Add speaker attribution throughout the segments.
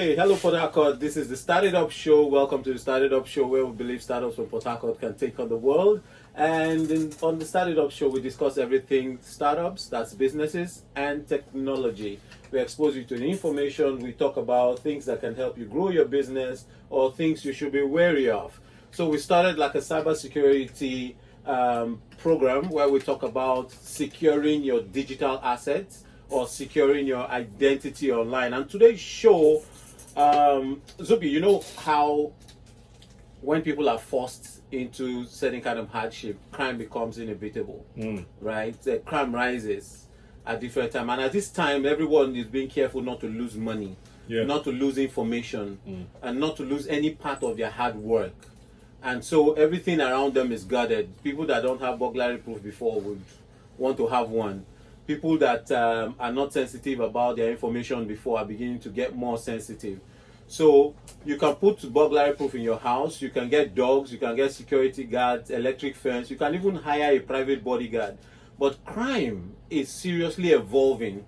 Speaker 1: Okay, hello Port Harcourt. This is the Started Up Show. Welcome to the Started Up Show, where we believe startups from Port Harcourt can take on the world. And on the Started Up Show, we discuss everything startups, that's businesses, and technology. We expose you to the information. We talk about things that can help you grow your business or things you should be wary of. So we started like a cybersecurity program where we talk about securing your digital assets or securing your identity online. And today's show, Zubi, you know how when people are forced into certain kind of hardship, crime becomes inevitable, right? The crime rises at different time, and at this time, everyone is being careful not to lose money, not to lose information, and not to lose any part of their hard work. And so everything around them is guarded. People that don't have burglary proof before would want to have one. People that are not sensitive about their information before are beginning to get more sensitive. So you can put burglary proof in your house, you can get dogs, you can get security guards, electric fence, you can even hire a private bodyguard. But crime is seriously evolving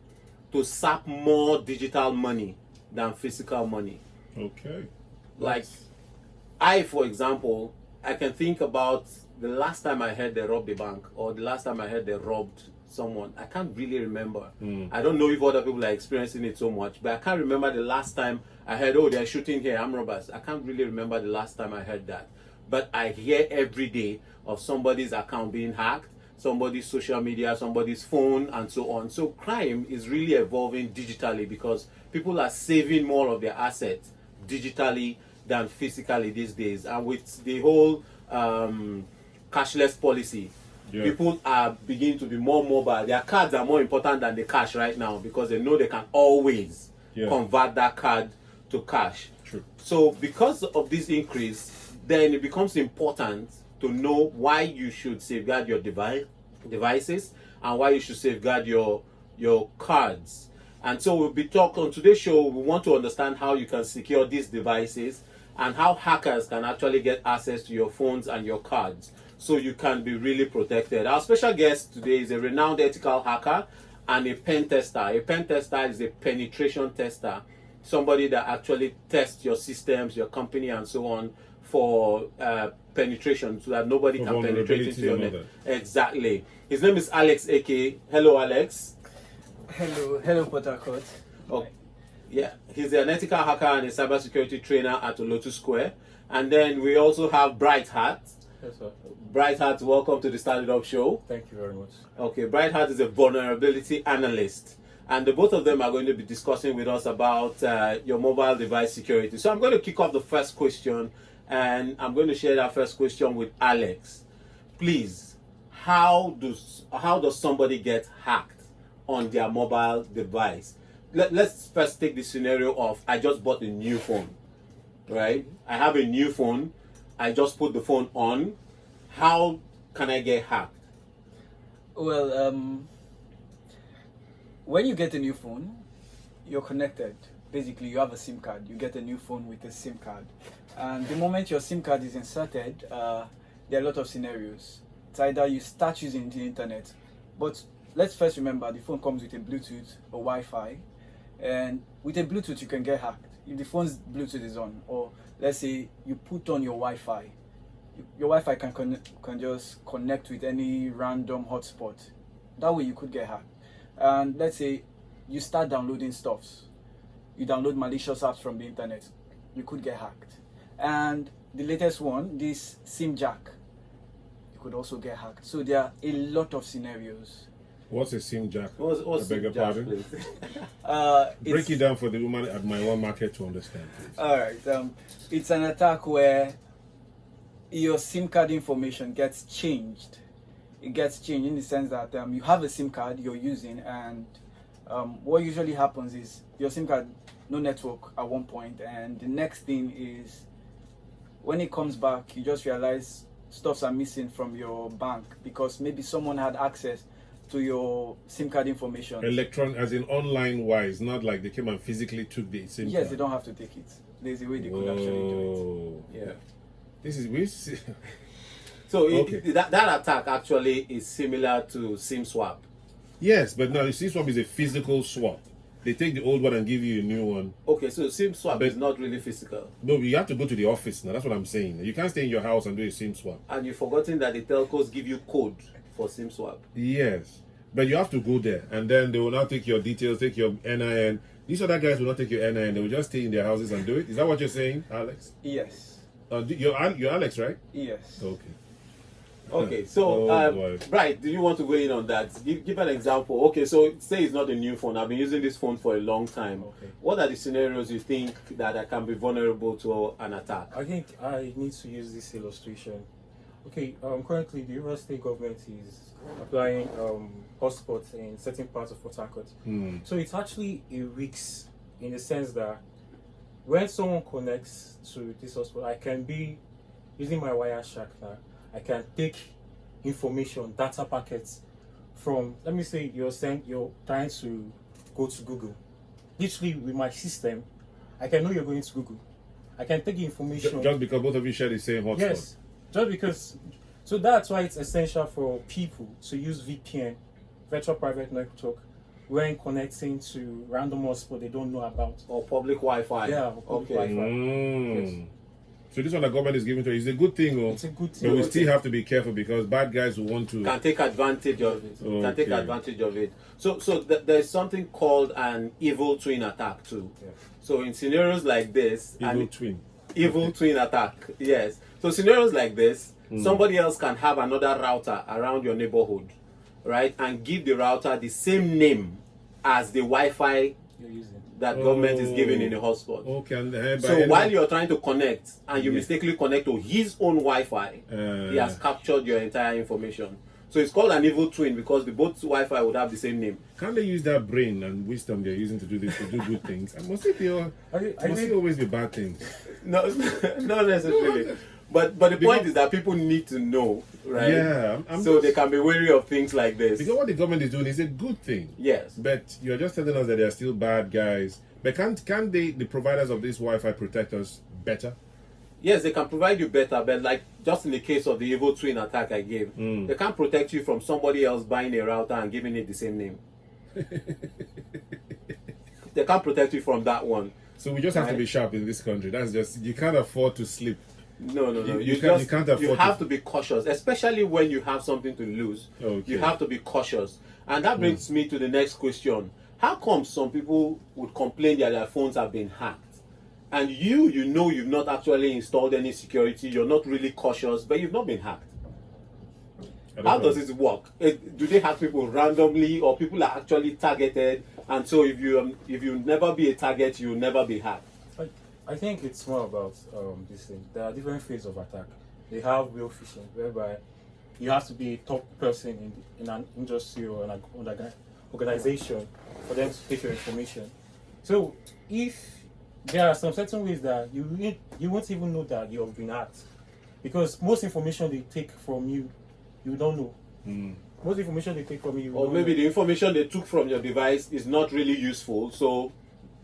Speaker 1: to sap more digital money than physical money.
Speaker 2: Okay.
Speaker 1: Like, I, for example, I can think about the last time I heard they robbed a bank or the last time I heard they robbed someone. I can't really remember. I don't know if other people are experiencing it so much, but I can't remember the last time I heard, oh, they're shooting here, armed robbers. I can't really remember the last time I heard that. But I hear every day of somebody's account being hacked, somebody's social media, somebody's phone, and so on. So crime is really evolving digitally because people are saving more of their assets digitally than physically these days. And with the whole cashless policy, people are beginning to be more mobile. Their cards are more important than the cash right now because they know they can always convert that card to cash.
Speaker 2: True.
Speaker 1: So because of this increase, then it becomes important to know why you should safeguard your devices and why you should safeguard your cards. And so we'll be talking on today's show. We want to understand how you can secure these devices and how hackers can actually get access to your phones and your cards, so you can be really protected. Our special guest today is a renowned ethical hacker and a pen tester. A pen tester is a penetration tester, somebody that actually tests your systems, your company, and so on for penetration, so that nobody can penetrate into your net. Exactly. His name is Alex Eke. Hello, Alex.
Speaker 3: Hello, Port Harcourt.
Speaker 1: Oh, yeah, he's an ethical hacker and a cybersecurity trainer at Lotus Square. And then we also have Bright Hat.
Speaker 3: Yes, sir.
Speaker 1: Bright Hat, welcome to the Started Up Show.
Speaker 3: Thank you very much.
Speaker 1: Okay, Bright Hat is a vulnerability analyst, and the both of them are going to be discussing with us about your mobile device security. So I'm going to kick off the first question, and I'm going to share that first question with Alex. Please, how does somebody get hacked on their mobile device? Let's first take the scenario of I just bought a new phone, right? I have a new phone. I just put the phone on. How can I get hacked?
Speaker 3: Well, when you get a new phone, you're connected. Basically, you have a SIM card. You get a new phone with a SIM card. And the moment your SIM card is inserted, there are a lot of scenarios. It's either you start using the internet, but let's first remember the phone comes with a Bluetooth or Wi-Fi. And with a Bluetooth, you can get hacked. If the phone's Bluetooth is on, or let's say you put on your Wi-Fi, your Wi-Fi can just connect with any random hotspot. That way you could get hacked. And let's say you start downloading stuffs. You download malicious apps from the internet. You could get hacked. And the latest one, this SIM jack, you could also get hacked. So there are a lot of scenarios.
Speaker 2: What's a SIM jack?
Speaker 1: What's
Speaker 2: I beg your pardon? Break it down for the woman at my one market to understand, please.
Speaker 3: All right. It's an attack where your SIM card information gets changed. It gets changed in the sense that you have a SIM card you're using, and what usually happens is your SIM card, no network at one point, and the next thing is when it comes back, you just realize stuffs are missing from your bank because maybe someone had access to your SIM card information.
Speaker 2: As in online wise, not like they came and physically took the SIM card.
Speaker 3: Yes, they don't have to take it. There's a way they could actually do it. Yeah.
Speaker 2: This is
Speaker 1: So that attack actually is similar to SIM swap.
Speaker 2: Yes, but now the SIM swap is a physical swap. They take the old one and give you a new one.
Speaker 1: Okay, so SIM swap
Speaker 2: But-
Speaker 1: is not really physical.
Speaker 2: No, you have to go to the office now. That's what I'm saying. You can't stay in your house and do a SIM swap.
Speaker 1: And you've forgotten that the telcos give you code for SIM swap.
Speaker 2: Yes. But you have to go there, and then they will not take your details, take your NIN. These other guys will not take your NIN. They will just stay in their houses and do it. Is that what you're saying, Alex?
Speaker 3: Yes.
Speaker 2: You're Alex, right?
Speaker 3: Yes.
Speaker 2: Okay.
Speaker 1: Okay, so
Speaker 2: boy.
Speaker 1: right, do you want to weigh in on that? Give an example. Okay, so say it's not a new phone. I've been using this phone for a long time.
Speaker 4: Okay.
Speaker 1: What are the scenarios you think that I can be vulnerable to an attack?
Speaker 4: I think I need to use this illustration. Okay, currently the River State government is applying hotspots in certain parts of Port Harcourt. So it's actually a risk in the sense that when someone connects to this hotspot, I can be using my Wireshark now. I can take information, data packets from, let me say you're trying to go to Google. Literally with my system, I can know you're going to Google. I can take the information.
Speaker 2: Just because both of you share the same hotspot.
Speaker 4: Yes, just because. So that's why it's essential for people to use VPN, virtual private network, when connecting to random hotspot they don't know about.
Speaker 1: Or public Wi-Fi?
Speaker 4: Yeah, or public Wi-Fi. Yes.
Speaker 2: So this one the government is giving to you is a good thing,
Speaker 4: It's a good thing.
Speaker 2: but we still have to be careful because bad guys will want to.
Speaker 1: Can take advantage of it. Can take
Speaker 2: Okay.
Speaker 1: advantage of it. So there's something called an evil twin attack too.
Speaker 4: Yeah.
Speaker 1: So in scenarios like this,
Speaker 2: Evil twin.
Speaker 1: evil twin attack, yes. So scenarios like this, somebody else can have another router around your neighborhood, right, and give the router the same name as the Wi-Fi
Speaker 4: You're using.
Speaker 1: that government is giving in the hotspot.
Speaker 2: Okay, and
Speaker 1: So while you're trying to connect and you mistakenly connect to his own Wi-Fi, he has captured your entire information. So it's called an evil twin because the both Wi-Fi would have the same name.
Speaker 2: can't they use that brain and wisdom they're using to do this to do good things? And must it always be bad things?
Speaker 1: No, not necessarily. But the point is that people need to know, right?
Speaker 2: Yeah, I'm
Speaker 1: so
Speaker 2: just-
Speaker 1: they can be wary of things like this.
Speaker 2: Because what the government is doing is a good thing.
Speaker 1: Yes.
Speaker 2: But you're just telling us that they're still bad guys. But can't they, the providers of this Wi-Fi, protect us better?
Speaker 1: Yes, they can provide you better, but like just in the case of the evil twin attack I gave, they can't protect you from somebody else buying a router and giving it the same name. They can't protect you from that one.
Speaker 2: So we just have to
Speaker 1: Right.
Speaker 2: be sharp in this country. That's just, you can't afford to sleep.
Speaker 1: No.
Speaker 2: You can't afford
Speaker 1: You have
Speaker 2: to-
Speaker 1: to be cautious, especially when you have something to lose.
Speaker 2: Okay.
Speaker 1: You have to be cautious. And that brings me to the next question. How come some people would complain that their phones have been hacked? And you know you've not actually installed any security, you're not really cautious, but you've not been hacked.
Speaker 2: I don't
Speaker 1: How
Speaker 2: know.
Speaker 1: does it work? Do they hack people randomly, or people are actually targeted? And so if you never be a target, you'll never be hacked.
Speaker 4: I think it's more about this thing. There are different phases of attack. They have real phishing, whereby you have to be a top person in an industry or an organization for them to take your information. So if there are some certain ways that you won't even know that you have been hacked, because most information they take from you, you don't know. Most information they take from you,
Speaker 1: Or
Speaker 4: don't
Speaker 1: maybe
Speaker 4: know.
Speaker 1: the information they took from your device is not really useful, so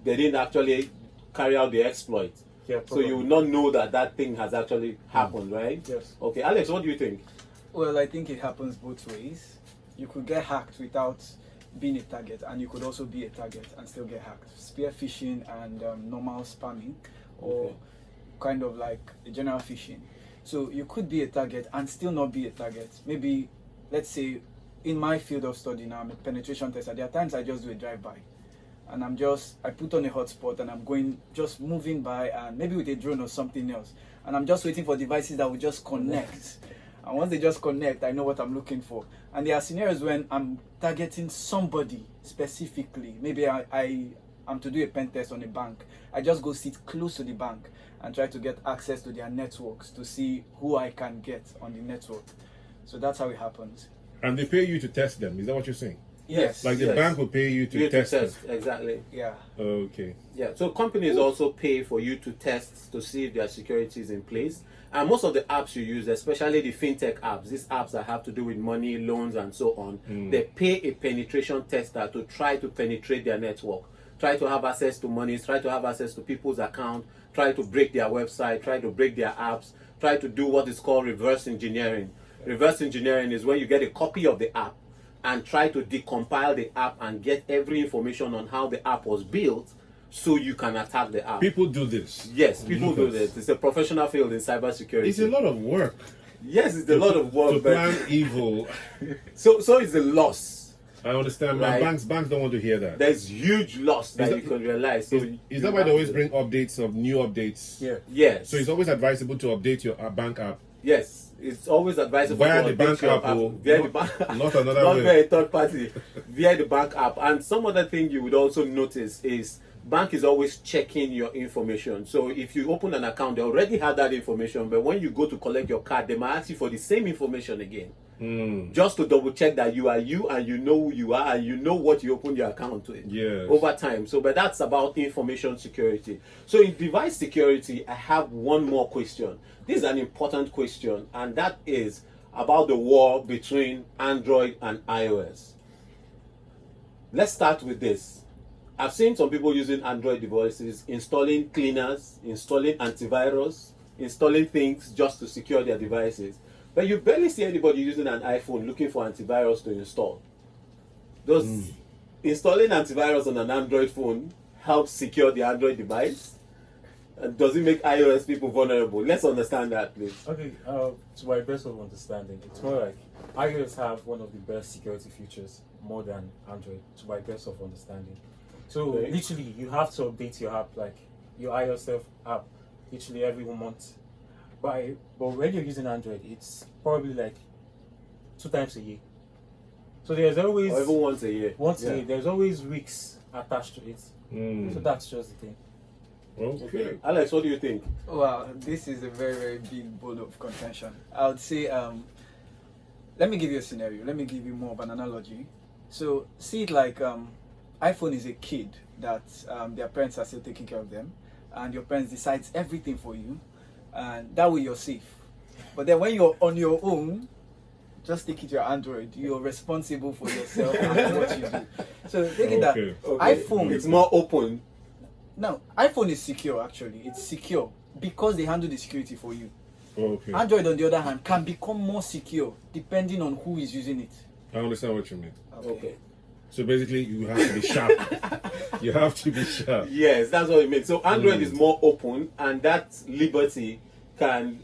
Speaker 1: they didn't actually carry out the exploit.
Speaker 4: Yeah,
Speaker 1: So you will not know that thing has actually happened, right?
Speaker 4: Yes.
Speaker 1: Okay, Alex, what do you think?
Speaker 3: Well, I think it happens both ways. You could get hacked without being a target, and you could also be a target and still get hacked. Spear phishing and normal spamming, or
Speaker 1: Okay.
Speaker 3: kind of like a general phishing. So you could be a target and still not be a target. Maybe, let's say, in my field of study now, I'm a penetration tester. There are times I just do a drive-by, and I put on a hotspot and I'm just moving by, and maybe with a drone or something else, and I'm just waiting for devices that will just connect. And once they just connect, I know what I'm looking for. And there are scenarios when I'm targeting somebody specifically. Maybe I'm to do a pen test on a bank. I just go sit close to the bank and try to get access to their networks to see who I can get on the network. So that's how it happens.
Speaker 2: And they pay you to test them. Is that what you're saying?
Speaker 3: Yes.
Speaker 2: Like the
Speaker 1: Yes.
Speaker 2: bank will pay you to
Speaker 1: You
Speaker 2: test them.
Speaker 1: exactly.
Speaker 3: Yeah.
Speaker 2: Okay.
Speaker 1: Yeah, so companies also pay for you to test to see if their security is in place. And most of the apps you use, especially the fintech apps, these apps that have to do with money, loans, and so on, they pay a penetration tester to try to penetrate their network, try to have access to money, try to have access to people's account, try to break their website, try to break their apps, try to do what is called reverse engineering. Reverse engineering is when you get a copy of the app and try to decompile the app and get every information on how the app was built so you can attack the app.
Speaker 2: People do this.
Speaker 1: Yes, people do
Speaker 2: Lucas.
Speaker 1: this. It's a professional field in cybersecurity.
Speaker 2: It's a lot of work.
Speaker 1: Yes, it's a lot of work.
Speaker 2: To
Speaker 1: but
Speaker 2: plan evil.
Speaker 1: so it's a loss.
Speaker 2: I understand.
Speaker 1: Right.
Speaker 2: Banks don't want to hear that.
Speaker 1: There's huge loss that you can realize. So
Speaker 2: Is that why they always bring updates of new updates?
Speaker 4: Yeah.
Speaker 1: Yes.
Speaker 2: So it's always advisable to update your bank app.
Speaker 1: Yes, it's always advisable
Speaker 2: Via
Speaker 1: to
Speaker 2: the bank
Speaker 1: update your
Speaker 2: app,
Speaker 1: via
Speaker 2: not-
Speaker 1: the bank,
Speaker 2: not another
Speaker 1: not
Speaker 2: way.
Speaker 1: via a third party, via the bank app. And some other thing you would also notice is bank is always checking your information. So if you open an account, they already have that information, but when you go to collect your card, they might ask you for the same information again. Just to double check that you are you and you know who you are and you know what you open your account with over time. So, but that's about information security. So in device security, I have one more question. This is an important question, and that is about the war between Android and iOS. Let's start with this. I've seen some people using Android devices, installing cleaners, installing antivirus, installing things just to secure their devices. But you barely see anybody using an iPhone looking for antivirus to install. Does installing antivirus on an Android phone help secure the Android device? And does it make iOS people vulnerable? Let's understand that, please.
Speaker 4: Okay, to my best of understanding, it's more like iOS have one of the best security features more than Android, to my best of understanding. So
Speaker 1: Okay.
Speaker 4: literally, you have to update your app, like your iOS app, literally every month. But when you're using Android, it's probably like 2 times a year. So there's always
Speaker 1: Or even once a year.
Speaker 4: once
Speaker 1: Yeah.
Speaker 4: a year. There's always weeks attached to it. So that's just the thing.
Speaker 2: Okay.
Speaker 1: Alex, what do you think?
Speaker 3: Wow, this is a very, very big bone of contention. I would say, let me give you a scenario. Let me give you more of an analogy. So, see it like iPhone is a kid that their parents are still taking care of them, and your parents decides everything for you, and that way you're safe. But then when you're on your own, just take it to your Android. You're responsible for yourself and what you do. So, take it that iPhone.
Speaker 1: It's more open.
Speaker 3: No, iPhone is secure actually. It's secure because they handle the security for you.
Speaker 2: Okay.
Speaker 3: Android, on the other hand, can become more secure depending on who is using it.
Speaker 2: I understand what you mean.
Speaker 1: Okay.
Speaker 2: So basically, you have to be sharp. You have to be sharp.
Speaker 1: Yes, that's what it means. So Android is more open, and that liberty can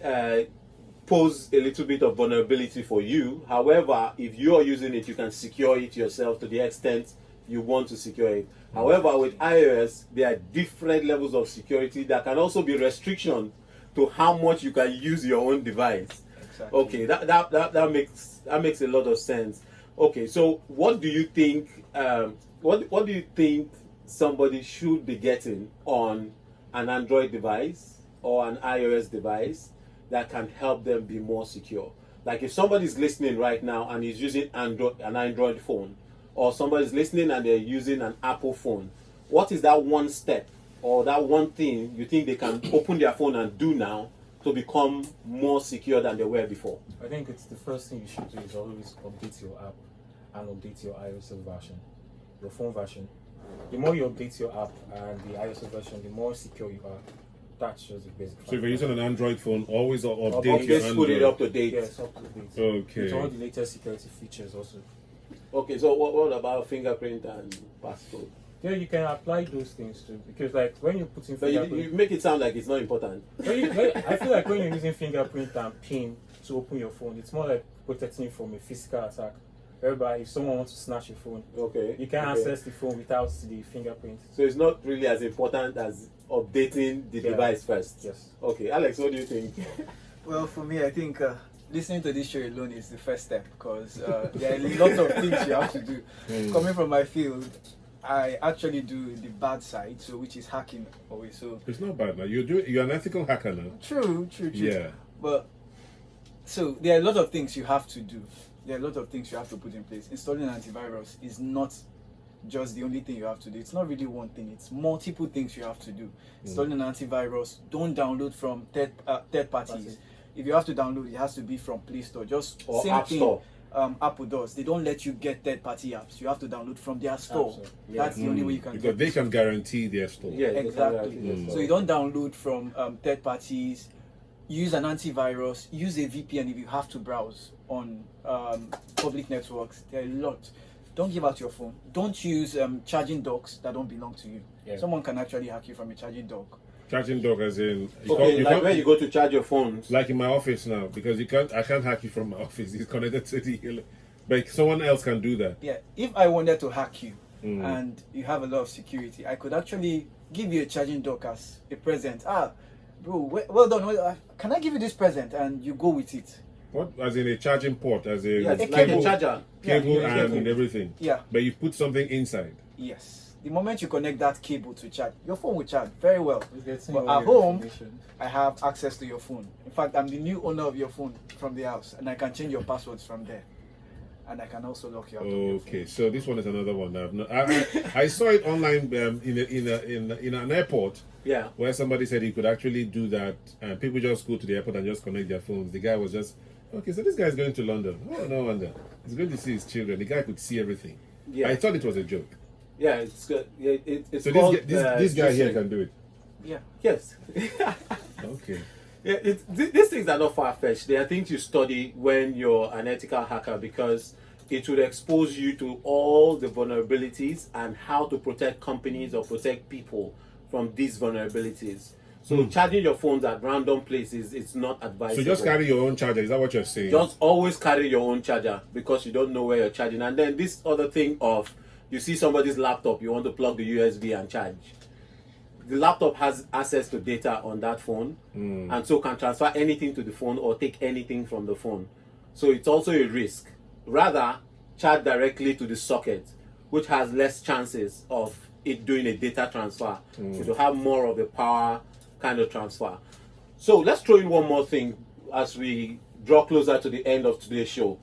Speaker 1: pose a little bit of vulnerability for you. However, if you are using it, you can secure it yourself to the extent you want to secure it. However, with iOS, there are different levels of security that can also be restriction to how much you can use your own device.
Speaker 3: Exactly.
Speaker 1: Okay, that makes a lot of sense. Okay, so what do you think? What do you think somebody should be getting on an Android device or an iOS device that can help them be more secure? Like if somebody's listening right now and is using an Android phone, or somebody's listening and they're using an Apple phone, what is that one step or that one thing you think they can open their phone and do now to become more secure than they were before?
Speaker 4: I think it's the first thing you should do is always update your app and update your iOS version, your phone version. The more you update your app and the iOS version, the more secure you are. That's just the basic.
Speaker 2: So if you're using an Android phone, always update
Speaker 1: Always
Speaker 2: your
Speaker 1: put
Speaker 2: Android.
Speaker 1: it up to date.
Speaker 4: Yes, up to date.
Speaker 2: Okay.
Speaker 4: With all the latest security features also.
Speaker 1: Okay, so what about fingerprint and passcode?
Speaker 4: Yeah, you can apply those things too, because like when you put in
Speaker 1: But you
Speaker 4: fingerprint,
Speaker 1: make it sound like it's not important.
Speaker 4: I feel like when you're using fingerprint and PIN to open your phone, it's more like protecting you from a physical attack. Whereby if someone wants to snatch your phone,
Speaker 1: Okay.
Speaker 4: you can
Speaker 1: okay.
Speaker 4: access the phone without the fingerprint.
Speaker 1: So it's not really as important as updating the device first.
Speaker 4: Yes.
Speaker 1: Okay, Alex, what do you think?
Speaker 3: Well, for me, I think listening to this show alone is the first step because there are a lot of things you have to do. Coming from my field, I actually do the bad side, so which is hacking always. So
Speaker 2: It's not bad now. You're an ethical hacker now.
Speaker 3: true.
Speaker 2: Yeah.
Speaker 3: But so there are a lot of things you have to do. There are a lot of things you have to put in place. Installing antivirus is not just the only thing you have to do. It's not really one thing. It's multiple things you have to do. Installing an antivirus. Don't download from third parties. If you have to download, it has to be from Play Store. Just
Speaker 1: Or
Speaker 3: same
Speaker 1: App
Speaker 3: thing.
Speaker 1: Store.
Speaker 3: Apple does. They don't let you get third-party apps. You have to download from their store.
Speaker 4: Store.
Speaker 3: That's the only way you can
Speaker 2: Because
Speaker 3: get
Speaker 2: they
Speaker 3: it.
Speaker 2: can guarantee their store.
Speaker 1: Yeah,
Speaker 3: Exactly. So you don't download from third parties. use an antivirus, use a VPN if you have to browse on public networks. There are a lot. Don't give out your phone. Don't use charging docks that don't belong to you.
Speaker 4: Yeah.
Speaker 3: Someone can actually hack you from a charging dock.
Speaker 2: Charging dock as in
Speaker 1: Okay,
Speaker 2: you
Speaker 1: like
Speaker 2: can't-
Speaker 1: when you go to charge your phones.
Speaker 2: like in my office now, because I can't hack you from my office. It's connected to the, but someone else can do that.
Speaker 3: Yeah, if I wanted to hack you and you have a lot of security, I could actually give you a charging dock as a present. Ah, bro, well done. Can I give you this present? And you go with it.
Speaker 2: What, as in a charging port, as in
Speaker 1: Yeah, it's
Speaker 3: A
Speaker 1: like
Speaker 3: cable.
Speaker 1: a charger.
Speaker 2: cable
Speaker 3: Yeah,
Speaker 2: and
Speaker 3: cable.
Speaker 2: everything.
Speaker 3: Yeah.
Speaker 2: But you put something inside.
Speaker 3: Yes. The moment you connect that cable to charge, your phone will charge very well.
Speaker 4: It's getting
Speaker 3: But
Speaker 4: all
Speaker 3: at
Speaker 4: your
Speaker 3: home,
Speaker 4: information.
Speaker 3: I have access to your phone. In fact, I'm the new owner of your phone from the house, and I can change your passwords from there. And I can also lock you out of your phone.
Speaker 2: Okay, so this one is another one. I saw it online in an airport
Speaker 1: Yeah.
Speaker 2: where somebody said he could actually do that, and people just go to the airport and just connect their phones. The guy was just, okay, so this guy's going to London. Oh, no wonder. He's going to see his children. The guy could see everything.
Speaker 1: Yeah.
Speaker 2: I thought it was a joke.
Speaker 1: Yeah, it's good. Yeah, it's
Speaker 2: So
Speaker 1: called,
Speaker 2: this guy here
Speaker 1: juicing.
Speaker 2: can do it.
Speaker 3: Yeah.
Speaker 1: Yes.
Speaker 2: Okay.
Speaker 1: Yeah, these things are not far-fetched. They are things you study when you're an ethical hacker, because it would expose you to all the vulnerabilities and how to protect companies or protect people from these vulnerabilities. So charging your phones at random places is not advisable.
Speaker 2: So just carry your own charger. Is that what you're saying?
Speaker 1: Just always carry your own charger, because you don't know where you're charging. And then this other thing of, you see somebody's laptop, you want to plug the USB and charge. The laptop has access to data on that phone, and so can transfer anything to the phone or take anything from the phone. So it's also a risk. Rather, charge directly to the socket, which has less chances of it doing a data transfer. It will have more of a power kind of transfer. So let's throw in one more thing as we draw closer to the end of today's show.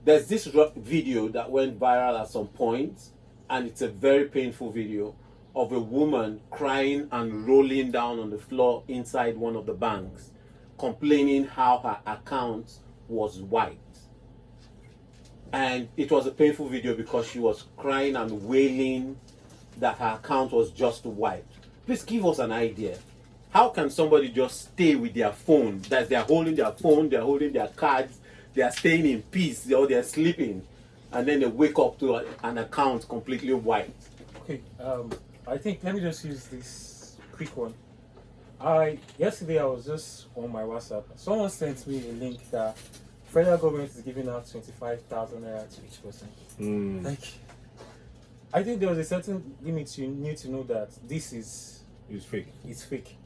Speaker 1: There's this video that went viral at some point, and it's a very painful video of a woman crying and rolling down on the floor inside one of the banks, complaining how her account was wiped. And it was a painful video because she was crying and wailing that her account was just wiped. Please give us an idea. How can somebody just stay with their phone? That they're holding their phone, they're holding their cards, they are staying in peace, or they're sleeping, and then they wake up to an account completely wiped.
Speaker 4: Okay, I think let me just use this quick one. Yesterday I was just on my WhatsApp. Someone sent me a link that federal government is giving out 25,000 naira to each person. Like, I think there was a certain limit you need to know that this is
Speaker 2: It's fake.
Speaker 4: it's fake.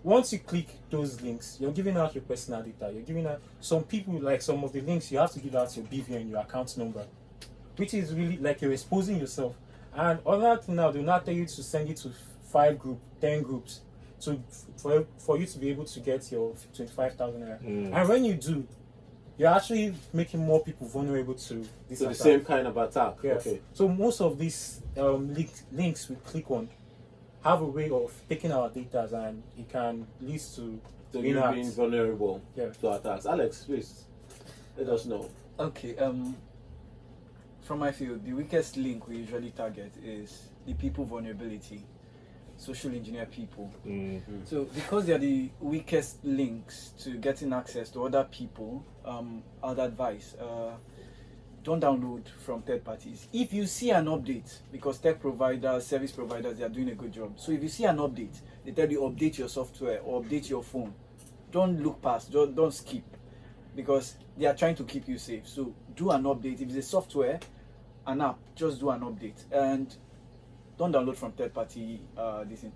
Speaker 4: Once you click those links, you're giving out your personal data. You're giving out some people, like some of the links, you have to give out your BVN, your account number, which is really like you're exposing yourself. And on that now, they'll not tell you to send it to 5 groups, 10 groups, for you to be able to get your 25,000 naira. And when you do, you're actually making more people vulnerable to this
Speaker 1: So the
Speaker 4: attack.
Speaker 1: same kind of attack.
Speaker 4: Yeah.
Speaker 1: Okay.
Speaker 4: So most of these links we click on have a way of taking our data, and it can lead to
Speaker 1: So
Speaker 4: being
Speaker 1: you're
Speaker 4: hacked.
Speaker 1: being vulnerable
Speaker 4: Yeah.
Speaker 1: to attacks. Alex, please let us know.
Speaker 3: Okay, from my field, the weakest link we usually target is the people vulnerability, social engineer people. So because they are the weakest links to getting access to other people, I'd advise don't download from third parties. If you see an update, because tech providers, service providers, they are doing a good job. So if you see an update, they tell you update your software or update your phone. Don't look past, don't skip, because they are trying to keep you safe. So do an update. If it's a software, an app, just do an update, and don't download from third party this thing.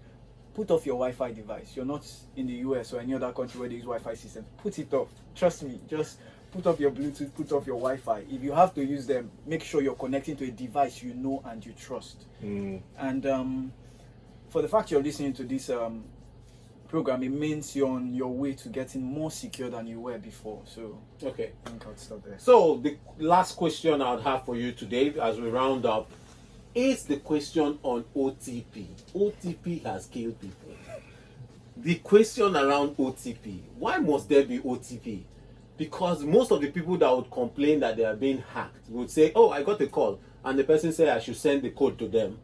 Speaker 3: Put off your Wi-Fi device. You're not in the US or any other country where there is Wi-Fi system. Put it off. Trust me. Just put off your Bluetooth, put off your Wi-Fi. If you have to use them, make sure you're connecting to a device you know and you trust. And for the fact you're listening to this program, it means you're on your way to getting more secure than you were before. So
Speaker 1: Okay.
Speaker 3: I think I'll stop there.
Speaker 1: So the last question I would have for you today, as we round up, is the question on OTP. OTP has killed people. The question around OTP: why must there be OTP? Because most of the people that would complain that they are being hacked would say, "Oh, I got a call, and the person said I should send the code to them,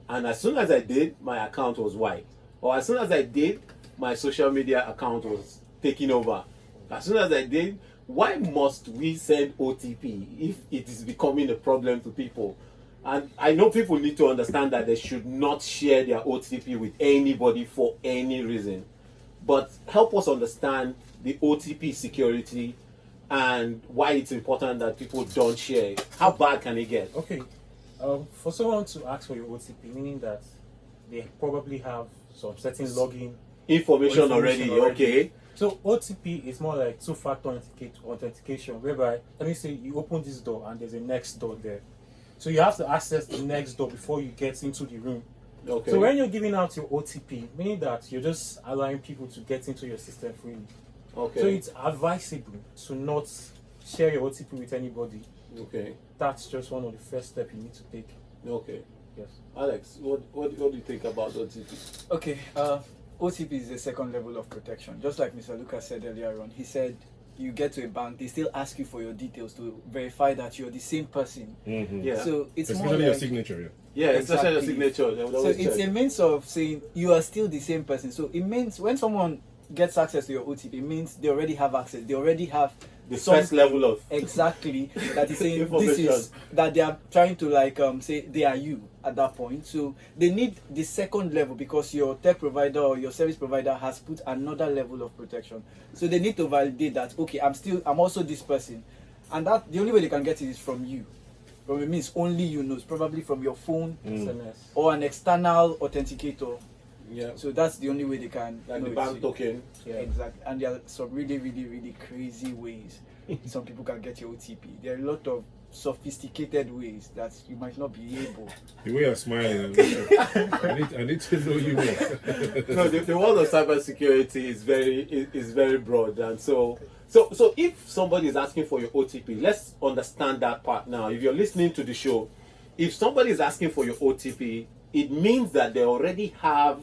Speaker 1: and as soon as I did, my account was wiped, or as soon as I did, my social media account was taking over. As soon as I did, why must we send OTP if it is becoming a problem to people? And I know people need to understand that they should not share their OTP with anybody for any reason. But help us understand the OTP security and why it's important that people don't share it. How bad can it get?
Speaker 4: Okay, for someone to ask for your OTP, meaning that they probably have some certain login
Speaker 1: Information already, okay.
Speaker 4: So OTP is more like two-factor authentication, whereby, let me say you open this door and there's a next door there. So you have to access the next door before you get into the room.
Speaker 1: Okay.
Speaker 4: So when you're giving out your OTP, meaning that you're just allowing people to get into your system freely.
Speaker 1: Okay.
Speaker 4: So it's advisable to not share your OTP with anybody.
Speaker 1: Okay.
Speaker 4: That's just one of the first steps you need to take.
Speaker 1: Okay.
Speaker 4: Yes.
Speaker 1: Alex, what do you think about OTP?
Speaker 3: Okay, OTP is the second level of protection. Just like Mr. Lucas said earlier on, he said you get to a bank, they still ask you for your details to verify that you're the same person.
Speaker 2: Mm-hmm.
Speaker 1: Yeah.
Speaker 3: So it's more
Speaker 2: Especially
Speaker 3: like,
Speaker 2: your signature.
Speaker 1: Yeah, especially your
Speaker 3: Exactly.
Speaker 1: signature. They would
Speaker 3: so
Speaker 1: always
Speaker 3: it's
Speaker 1: check.
Speaker 3: a means of saying you are still the same person. So it means when someone gets access to your OTP, it means they already have access. They already have
Speaker 1: the
Speaker 3: something
Speaker 1: first level of
Speaker 3: exactly that is saying this
Speaker 1: Information.
Speaker 3: is that they are trying to like say they are you at that point. So they need the second level because your tech provider or your service provider has put another level of protection. So they need to validate that okay, I'm also this person, and that the only way they can get it is from you. From it means only you knows, probably from your phone
Speaker 4: SMS.
Speaker 3: or an external authenticator.
Speaker 1: yeah,
Speaker 3: So that's the only way they can
Speaker 1: like
Speaker 3: know
Speaker 1: the
Speaker 3: it.
Speaker 1: bank token.
Speaker 3: Yeah, exactly. And there are some really, really, really crazy ways some people can get your OTP. There are a lot of sophisticated ways that you might not be able.
Speaker 2: The way you're smiling, I need to know you more.
Speaker 1: No, the world of cybersecurity is very broad, and so if somebody is asking for your OTP, let's understand that part now. If you're listening to the show, if somebody is asking for your OTP, it means that they already have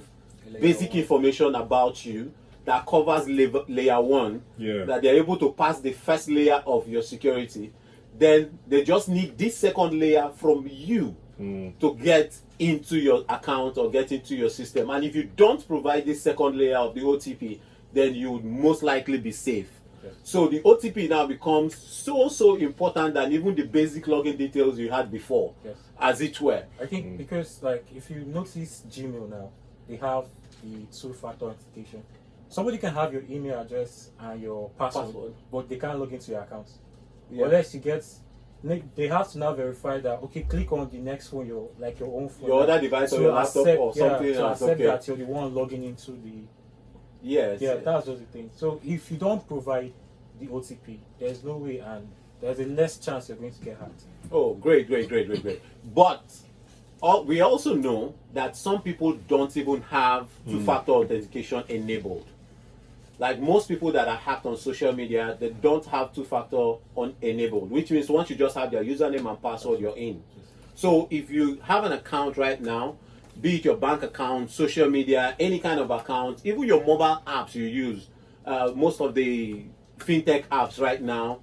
Speaker 1: basic information about you that covers layer one,
Speaker 2: Yeah.
Speaker 1: that they're able to pass the first layer of your security. Then they just need this second layer from you to get into your account or get into your system. And if you don't provide this second layer of the OTP, then you would most likely be safe.
Speaker 4: Yes.
Speaker 1: So the OTP now becomes so important than even the basic login details you had before,
Speaker 4: Yes.
Speaker 1: as it were.
Speaker 4: I think because like if you notice Gmail now, they have the two-factor authentication. Somebody can have your email address and your password. But they can't log into your account.
Speaker 1: Yeah.
Speaker 4: Unless you get, they have to now verify that okay, click on the next phone, your own phone.
Speaker 1: Your other device or your laptop or something
Speaker 4: to
Speaker 1: else.
Speaker 4: accept
Speaker 1: Okay.
Speaker 4: that you're the one logging into the.
Speaker 1: Yes.
Speaker 4: Yeah, that's just the thing. So if you don't provide the OTP, there's no way, and there's a less chance you're going to get hacked.
Speaker 1: Oh, great. But we also know that some people don't even have two-factor authentication enabled. Like most people that are hacked on social media, they don't have two-factor enabled, which means once you just have their username and password, you're in. So if you have an account right now, be it your bank account, social media, any kind of account, even your mobile apps you use, most of the fintech apps right now,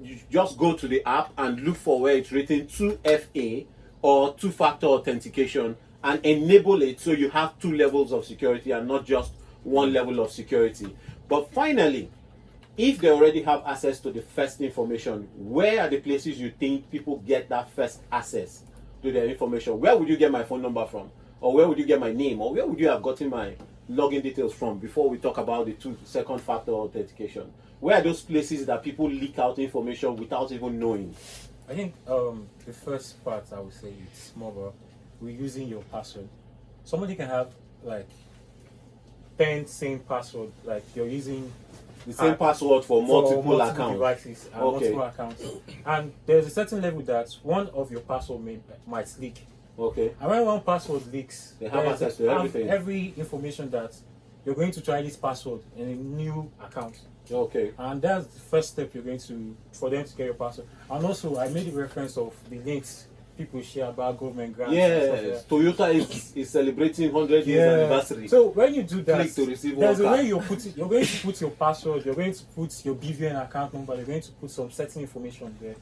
Speaker 1: you just go to the app and look for where it's written 2FA or two-factor authentication and enable it so you have two levels of security and not just one level of security. But finally, if they already have access to the first information, where are the places you think people get that first access to their information? Where would you get my phone number from? Or where would you get my name? Or where would you have gotten my login details from before we talk about the second factor authentication? Where are those places that people leak out information without even knowing?
Speaker 4: I think the first part I would say it's more about reusing your password. Somebody can have like 10 same password, like you're using
Speaker 1: The same password for multiple accounts.
Speaker 4: devices and
Speaker 1: Okay.
Speaker 4: multiple accounts. And there's a certain level that one of your password might leak.
Speaker 1: Okay.
Speaker 4: And when one password leaks,
Speaker 1: They have
Speaker 4: there's
Speaker 1: access to everything.
Speaker 4: every information that you're going to try this password in a new account.
Speaker 1: Okay.
Speaker 4: And that's the first step you're going to for them to get your password. And also I made a reference of the links people share about government grants. And stuff like
Speaker 1: Yes.
Speaker 4: that.
Speaker 1: Toyota is celebrating 100 years anniversary.
Speaker 4: So when you do that,
Speaker 1: Click to receive
Speaker 4: there's
Speaker 1: one
Speaker 4: a way
Speaker 1: card.
Speaker 4: you're going to put your password, you're going to put your BVN account number, you're going to put some certain information there.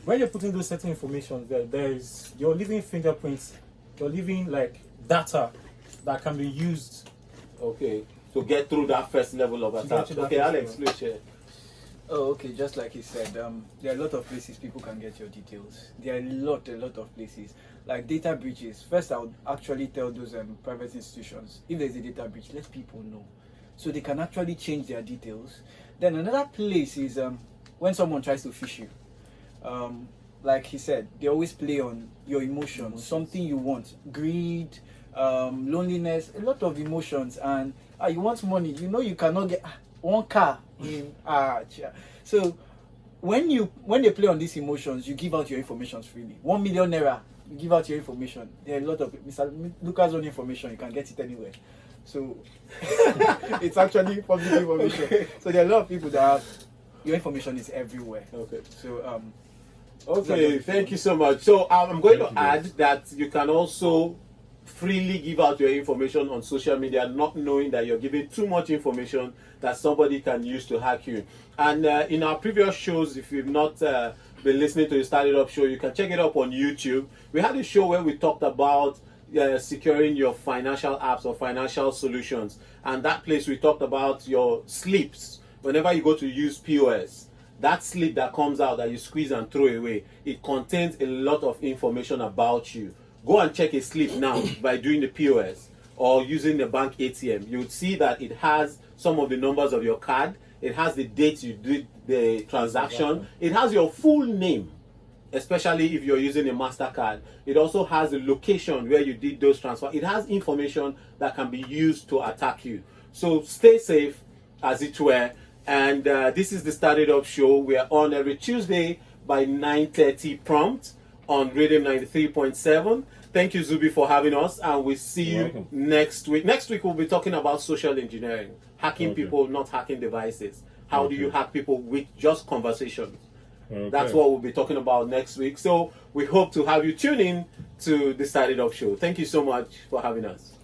Speaker 4: When you're putting those certain information there's you're leaving fingerprints, you're leaving like data that can be used.
Speaker 1: Okay. to get through that first level of
Speaker 4: get
Speaker 1: attack.
Speaker 4: to that
Speaker 1: Okay,
Speaker 4: first
Speaker 1: Alex,
Speaker 4: level.
Speaker 1: please share.
Speaker 3: Oh, okay. Just like he said, there are a lot of places people can get your details. There are a lot of places. Like data breaches. First, I would actually tell those private institutions, if there's a data breach, let people know, so they can actually change their details. Then another place is when someone tries to phish you. Like he said, they always play on your emotions, something you want, greed, loneliness, a lot of emotions, and you want money. You know you cannot get one car in so when they play on these emotions, you give out your information freely. 1 million naira, you give out your information. There are a lot of Mr. Lucas' own information, you can get it anywhere. So it's actually public information.
Speaker 1: Okay.
Speaker 3: So there are a lot of people that have your information is everywhere.
Speaker 1: Okay.
Speaker 3: So
Speaker 1: Okay, thank you so much. So I'm going
Speaker 2: Thank
Speaker 1: to
Speaker 2: you,
Speaker 1: add
Speaker 2: guys.
Speaker 1: that you can also freely give out your information on social media, not knowing that you're giving too much information that somebody can use to hack you. And in our previous shows, if you've not been listening to the Started Up show, you can check it up on YouTube. We had a show where we talked about securing your financial apps or financial solutions. And that place we talked about your slips. Whenever you go to use POS, that slip that comes out that you squeeze and throw away, it contains a lot of information about you. Go and check a slip now by doing the POS or using the bank ATM. You would see that it has some of the numbers of your card. It has the date you did the transaction. It has your full name, especially if you're using a MasterCard. It also has the location where you did those transfers. It has information that can be used to attack you. So stay safe, as it were. And this is the Started Up show. We are on every Tuesday by 9:30 prompt on Rhythm 93.7. Thank you, Zubi, for having us, and we'll see
Speaker 2: You're
Speaker 1: you
Speaker 2: welcome.
Speaker 1: next week. Next week, we'll be talking about social engineering, hacking
Speaker 2: Okay.
Speaker 1: people, not hacking devices. How do
Speaker 2: Okay.
Speaker 1: you hack people with just conversations?
Speaker 2: Okay.
Speaker 1: That's what we'll be talking about next week. So we hope to have you tune in to the Started Up show. Thank you so much for having us.